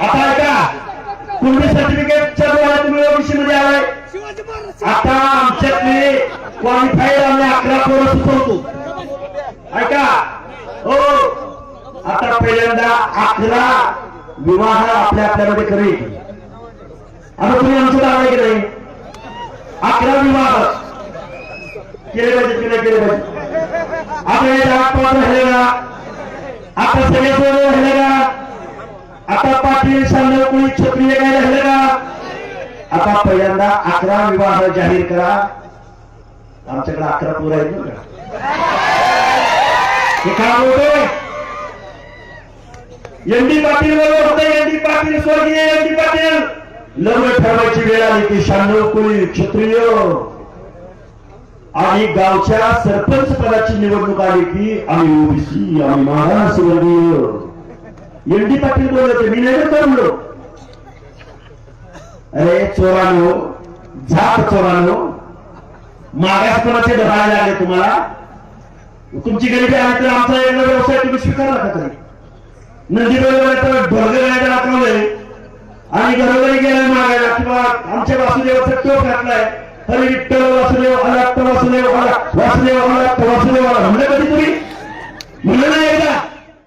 आता ऐका कुणबी सर्टिफिकेटच्या द्वारे तुम्ही ओबीसी मध्ये आलाय आता आमच्यातले क्वालिफाईड आम्ही 11 पोरं सुचवतो ऐका हो आता पहिल्यांदा 11 विवाह आपल्यामध्ये करेल आता तुम्ही आमचं दावा की नाही 11 विवाह केले पाहिजे केले पाहिजे आता हे राजपाल राहिले का आता सगळे पोरं राहिले का आता पाटील सांगणार कोणी छत्री काय राहिले का आता पहिल्यांदा 11 विवाह जाहीर करा आमच्याकडे 11 पोरं आहेत ना हे काम होतोय एनडी पाटील बरोबर होतं एनडी पाटील स्वर्गीय एनडी पाटील लग्न ठरवायची वेळ आली की शांडव कोळी क्षत्रिय आणि गावच्या सरपंच पदाची निवडणूक आली की आम्ही ओबीसी आम्ही महाराष्ट्रवर्गीय एनडी पाटील बोलत होते मी नाही करलो अरे चोरानो झाप चोरानो मागासपणाचे धरायला लागले तुम्हाला तुमची गरिबी आहे तर आमचा एक व्यवसाय तुम्ही स्वीकारला का तरी नंदी बरोबर ढोलगे गायला दाखवलंय आणि घरोघरी गेलाय मागायला किंवा आमच्या वासुदेवाचा टोप घातलाय हरी विठ्ठल वासुदेव आला वासुदेव आला वासुदेव आला वासुदेव आला म्हणलं कधी तुम्ही म्हणलं नाही एकदा